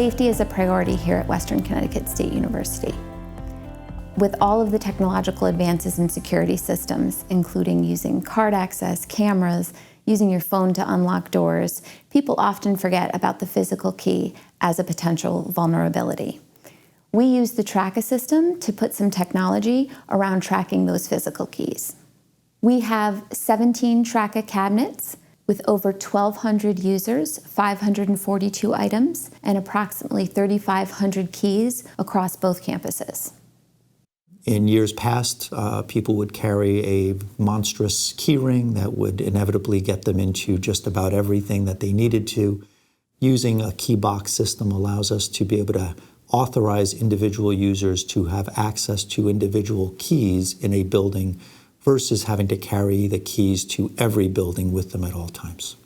Safety is a priority here at Western Connecticut State University. With all of the technological advances in security systems, including using card access, cameras, using your phone to unlock doors, people often forget about the physical key as a potential vulnerability. We use the Traka system to put some technology around tracking those physical keys. We have 17 Traka cabinets with over 1,200 users, 542 items, and approximately 3,500 keys across both campuses. In years past, people would carry a monstrous key ring that would inevitably get them into just about everything that they needed to. Using a key box system allows us to be able to authorize individual users to have access to individual keys in a building versus having to carry the keys to every building with them at all times.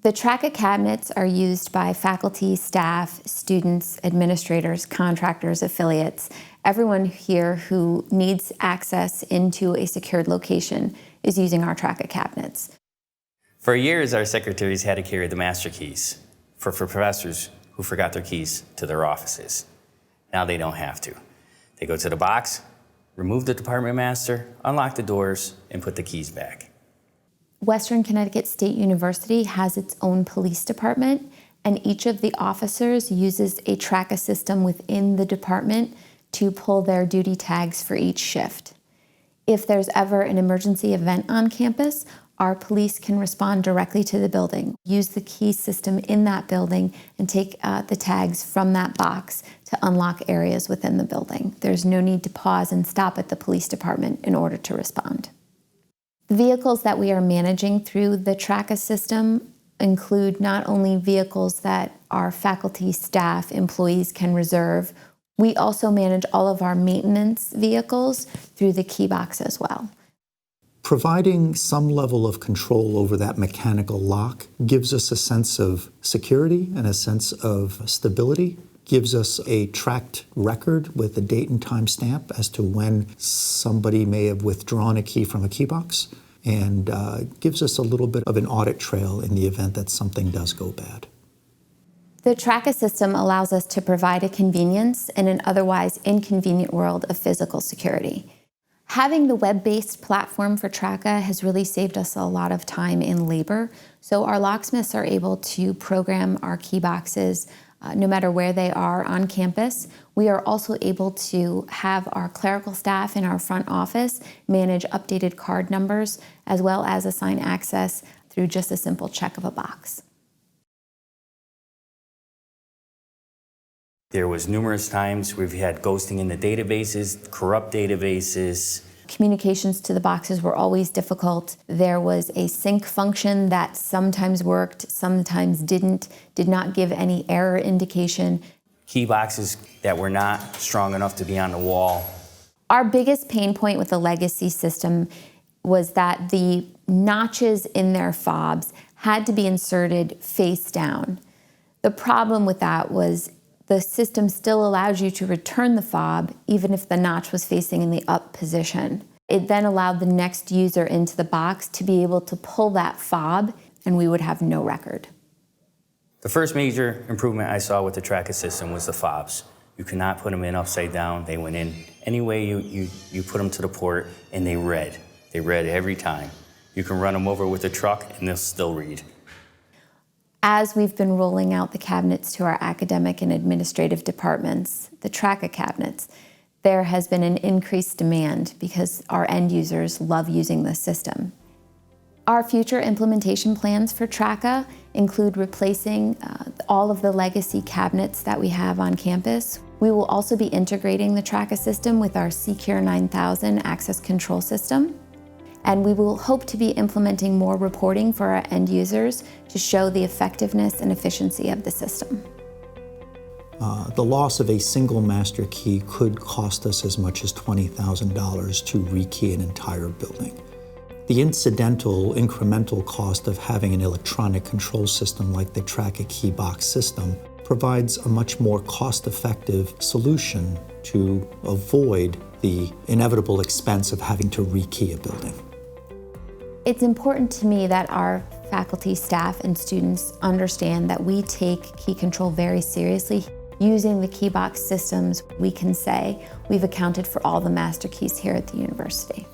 The Traka cabinets are used by faculty, staff, students, administrators, contractors, affiliates. Everyone here who needs access into a secured location is using our Traka cabinets. For years, our secretaries had to carry the master keys for professors who forgot their keys to their offices. Now they don't have to. They go to the box, remove the department master, unlock the doors, and put the keys back. Western Connecticut State University has its own police department, and each of the officers uses a Traka system within the department to pull their duty tags for each shift. If there's ever an emergency event on campus, our police can respond directly to the building, use the key system in that building, and take the tags from that box to unlock areas within the building. There's no need to pause and stop at the police department in order to respond. The vehicles that we are managing through the Traka system include not only vehicles that our faculty, staff, employees can reserve, we also manage all of our maintenance vehicles through the key box as well. Providing some level of control over that mechanical lock gives us a sense of security and a sense of stability, gives us a tracked record with a date and time stamp as to when somebody may have withdrawn a key from a key box, and gives us a little bit of an audit trail in the event that something does go bad. The Traka system allows us to provide a convenience in an otherwise inconvenient world of physical security. Having the web-based platform for Traka has really saved us a lot of time and labor, so our locksmiths are able to program our key boxes no matter where they are on campus. We are also able to have our clerical staff in our front office manage updated card numbers, as well as assign access through just a simple check of a box. There was numerous times we've had ghosting in the databases, corrupt databases. Communications to the boxes were always difficult. There was a sync function that sometimes worked, sometimes did not give any error indication. Key boxes that were not strong enough to be on the wall. Our biggest pain point with the legacy system was that the notches in their fobs had to be inserted face down. The problem with that was the system still allows you to return the fob even if the notch was facing in the up position. It then allowed the next user into the box to be able to pull that fob, and we would have no record. The first major improvement I saw with the Traka system was the fobs. You could not put them in upside down. They went in any way you put them to the port, and they read. They read every time. You can run them over with a truck, and they'll still read. As we've been rolling out the cabinets to our academic and administrative departments, the Traka cabinets, there has been an increased demand because our end users love using this system. Our future implementation plans for Traka include replacing all of the legacy cabinets that we have on campus. We will also be integrating the Traka system with our Secure 9000 access control system. And we will hope to be implementing more reporting for our end users to show the effectiveness and efficiency of the system. The loss of a single master key could cost us as much as $20,000 to rekey an entire building. The incidental, incremental cost of having an electronic control system like the Traka key box system provides a much more cost-effective solution to avoid the inevitable expense of having to rekey a building. It's important to me that our Faculty, staff, and students understand that we take key control very seriously. Using the key box systems, we can say we've accounted for all the master keys here at the university.